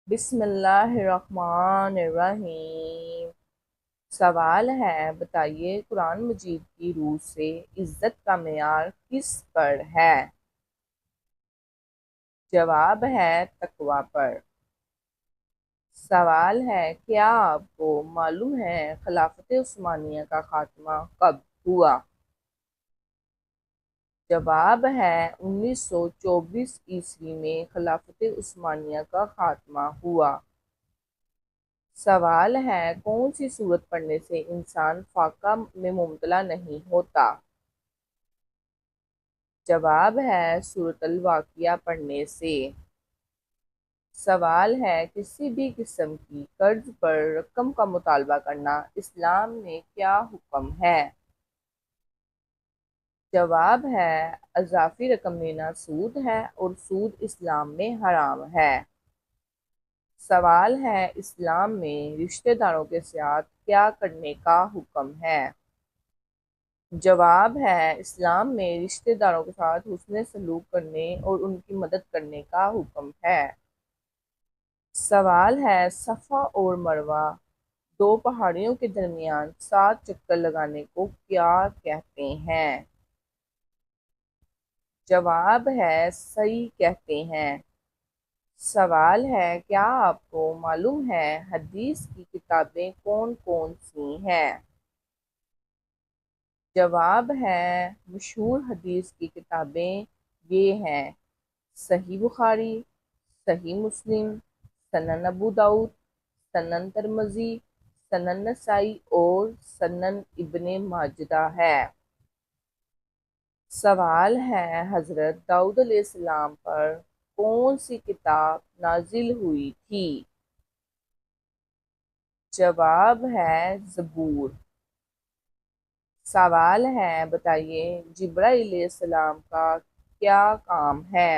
بسم اللہ الرحمن الرحیم۔ سوال ہے، بتائیے قرآن مجید کی روح سے عزت کا معیار کس پر ہے؟ جواب ہے تقوی پر۔ سوال ہے، کیا آپ کو معلوم ہے خلافت عثمانیہ کا خاتمہ کب ہوا؟ جواب ہے 1924 میں خلافت عثمانیہ کا خاتمہ ہوا۔ سوال ہے، کون سی سورت پڑھنے سے انسان فاقہ میں مبتلا نہیں ہوتا؟ جواب ہے سورۃ الواقعہ پڑھنے سے۔ سوال ہے، کسی بھی قسم کی قرض پر رقم کا مطالبہ کرنا اسلام میں کیا حکم ہے؟ جواب ہے اضافی رقم لینا سود ہے اور سود اسلام میں حرام ہے۔ سوال ہے، اسلام میں رشتہ داروں کے ساتھ کیا کرنے کا حکم ہے؟ جواب ہے اسلام میں رشتہ داروں کے ساتھ حسن سلوک کرنے اور ان کی مدد کرنے کا حکم ہے۔ سوال ہے، صفا اور مروہ دو پہاڑیوں کے درمیان 7 چکر لگانے کو کیا کہتے ہیں؟ جواب ہے صحیح کہتے ہیں۔ سوال ہے، کیا آپ کو معلوم ہے حدیث کی کتابیں کون کون سی ہیں؟ جواب ہے مشہور حدیث کی کتابیں یہ ہیں: صحیح بخاری، صحیح مسلم، سنن ابو داؤد، سنن ترمذی، سنن نسائی اور سنن ابن ماجہ ہے۔ سوال ہے، حضرت داؤد علیہ السلام پر کون سی کتاب نازل ہوئی تھی؟ جواب ہے زبور۔ سوال ہے، بتائیے جبرائیل علیہ السلام کا کیا کام ہے؟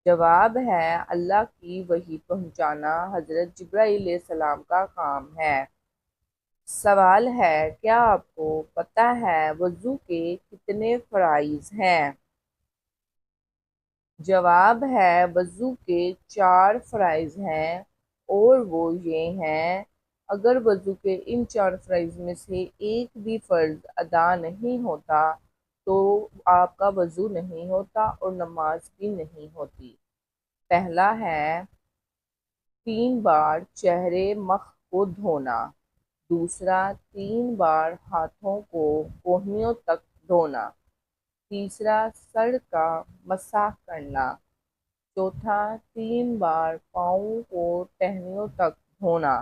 جواب ہے اللہ کی وحی پہنچانا حضرت جبرائیل علیہ السلام کا کام ہے۔ سوال ہے، کیا آپ کو پتہ ہے وضو کے کتنے فرائض ہیں؟ جواب ہے وضو کے 4 فرائض ہیں اور وہ یہ ہیں: اگر وضو کے ان 4 فرائض میں سے ایک بھی فرض ادا نہیں ہوتا تو آپ کا وضو نہیں ہوتا اور نماز بھی نہیں ہوتی۔ پہلا ہے 3 بار چہرے مخ کو دھونا، دوسرا 3 بار ہاتھوں کو کہنیوں تک دھونا، تیسرا سر کا مسح کرنا، چوتھا 3 بار پاؤں کو ٹہنیوں تک دھونا۔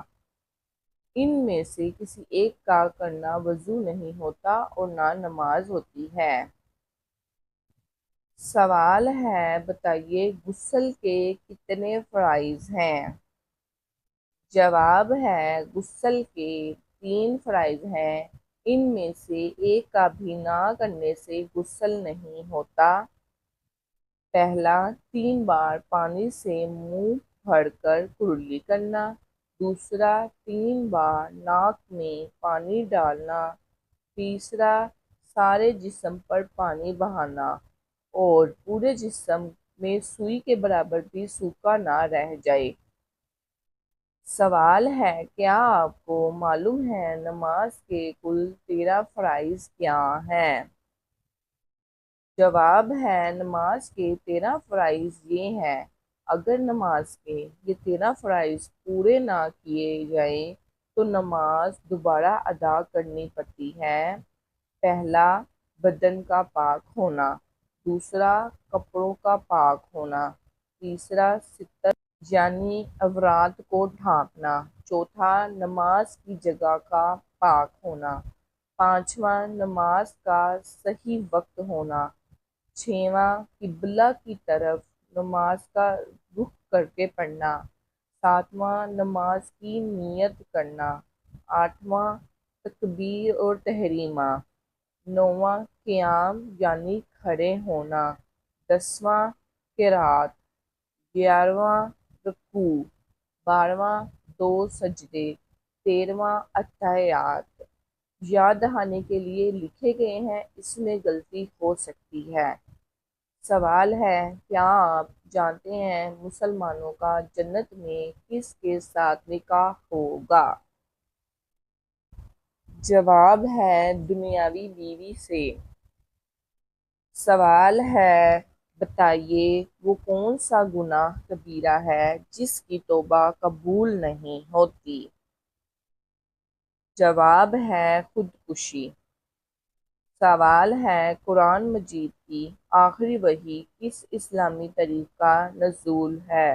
ان میں سے کسی ایک کا کرنا وضو نہیں ہوتا اور نہ نماز ہوتی ہے۔ سوال ہے، بتائیے غسل کے کتنے فرائض ہیں؟ جواب ہے غسل کے 3 فرائض ہیں۔ ان میں سے ایک کا بھی نہ کرنے سے غسل نہیں ہوتا۔ پہلا 3 بار پانی سے منہ بھر کر کرلی کرنا، دوسرا 3 بار ناک میں پانی ڈالنا، تیسرا سارے جسم پر پانی بہانا اور پورے جسم میں سوئی کے برابر بھی سوکھا نہ رہ جائے۔ سوال ہے، کیا آپ کو معلوم ہے نماز کے کل 13 فرائض کیا ہیں؟ جواب ہے نماز کے 13 فرائض یہ ہیں: اگر نماز کے یہ 13 فرائض پورے نہ کیے جائیں تو نماز دوبارہ ادا کرنی پڑتی ہے۔ پہلا بدن کا پاک ہونا، دوسرا کپڑوں کا پاک ہونا، تیسرا ستر یعنی عورات کو ڈھانپنا، چوتھا نماز کی جگہ کا پاک ہونا، پانچواں نماز کا صحیح وقت ہونا، چھواں قبلہ کی طرف نماز کا رخ کر کے پڑھنا، ساتواں نماز کی نیت کرنا، آٹھواں تکبیر اور تحریمہ، نوواں قیام یعنی کھڑے ہونا، 10واں قرات، 11واں رکوع، 12واں 2 سجدے، 13واں اتحیات۔ یاد دہانی کے لیے لکھے گئے ہیں، اس میں غلطی ہو سکتی ہے۔ سوال ہے، کیا آپ جانتے ہیں مسلمانوں کا جنت میں کس کے ساتھ نکاح ہوگا؟ جواب ہے دنیاوی بیوی سے۔ سوال ہے، بتائیے وہ کون سا گناہ کبیرہ ہے جس کی توبہ قبول نہیں ہوتی؟ جواب ہے خودکشی۔ سوال ہے، قرآن مجید کی آخری وحی کس اسلامی تاریخ کا نزول ہے؟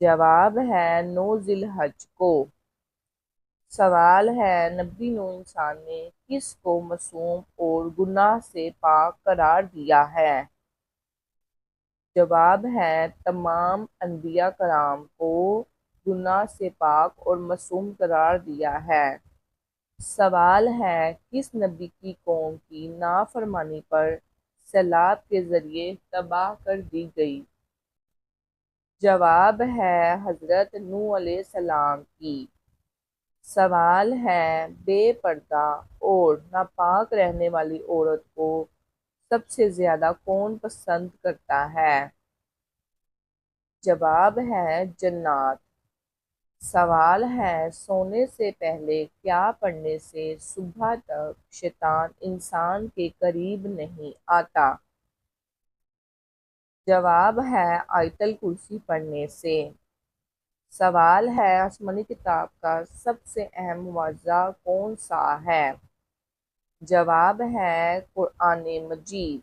جواب ہے 9 ذی الحج کو۔ سوال ہے، نبی نوح انسان نے کس کو معصوم اور گناہ سے پاک قرار دیا ہے؟ جواب ہے تمام انبیاء کرام کو گناہ سے پاک اور معصوم قرار دیا ہے۔ سوال ہے، کس نبی کی قوم کی نافرمانی پر سیلاب کے ذریعے تباہ کر دی گئی؟ جواب ہے حضرت نوح علیہ السلام کی۔ سوال ہے، بے پردہ اور ناپاک رہنے والی عورت کو سب سے زیادہ کون پسند کرتا ہے؟ جواب ہے جنات۔ سوال ہے، سونے سے پہلے کیا پڑھنے سے صبح تک شیطان انسان کے قریب نہیں آتا؟ جواب ہے آیت الکرسی پڑھنے سے۔ سوال ہے، آسمانی کتاب کا سب سے اہم معجزہ کون سا ہے؟ جواب ہے قرآن مجید۔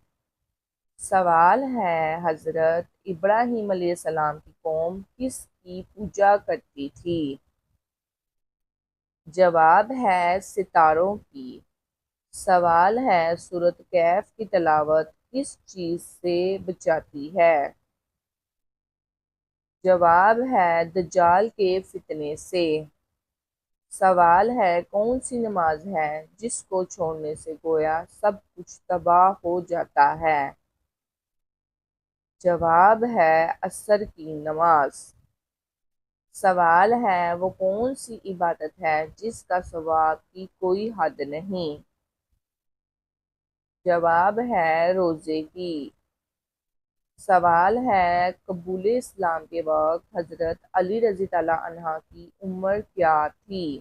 سوال ہے، حضرت ابراہیم علیہ السلام کی قوم کس کی پوجا کرتی تھی؟ جواب ہے ستاروں کی۔ سوال ہے، سورۃ کہف کی تلاوت کس چیز سے بچاتی ہے؟ جواب ہے دجال کے فتنے سے۔ سوال ہے، کون سی نماز ہے جس کو چھوڑنے سے گویا سب کچھ تباہ ہو جاتا ہے؟ جواب ہے عصر کی نماز۔ سوال ہے، وہ کون سی عبادت ہے جس کا ثواب کی کوئی حد نہیں؟ جواب ہے روزے کی۔ سوال ہے، قبول اسلام کے وقت حضرت علی رضی اللہ عنہ کی عمر کیا تھی؟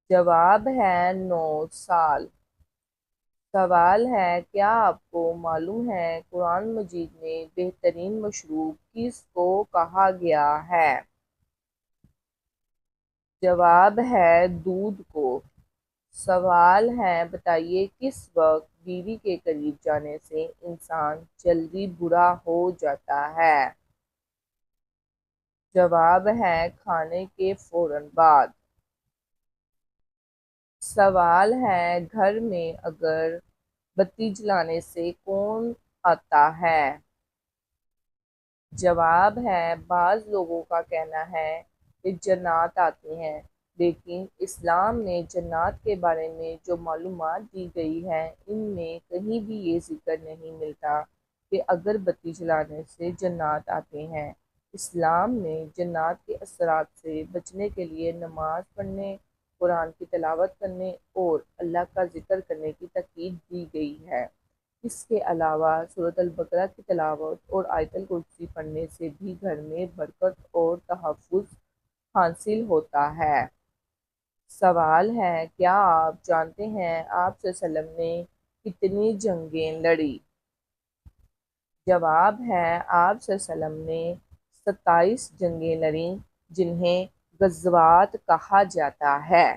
جواب ہے 9 سال۔ سوال ہے، کیا آپ کو معلوم ہے قرآن مجید میں بہترین مشروب کس کو کہا گیا ہے؟ جواب ہے دودھ کو۔ سوال ہے، بتائیے کس وقت بیوی کے قریب جانے سے انسان جلدی برا ہو جاتا ہے؟ جواب ہے کھانے کے فوراً بعد۔ سوال ہے، گھر میں اگر بتی جلانے سے کون آتا ہے؟ جواب ہے بعض لوگوں کا کہنا ہے کہ جنات آتے ہیں، لیکن اسلام میں جنات کے بارے میں جو معلومات دی گئی ہے ان میں کہیں بھی یہ ذکر نہیں ملتا کہ اگر بتی جلانے سے جنات آتے ہیں۔ اسلام میں جنات کے اثرات سے بچنے کے لیے نماز پڑھنے، قرآن کی تلاوت کرنے اور اللہ کا ذکر کرنے کی تاکید دی گئی ہے۔ اس کے علاوہ سورۃ البقرہ کی تلاوت اور آیت الکرسی پڑھنے سے بھی گھر میں برکت اور تحفظ حاصل ہوتا ہے۔ سوال ہے، کیا آپ جانتے ہیں آپ صلی اللہ علیہ وسلم نے کتنی جنگیں لڑی؟ جواب ہے آپ صلی اللہ علیہ وسلم نے 27 جنگیں لڑیں جنہیں غزوات کہا جاتا ہے۔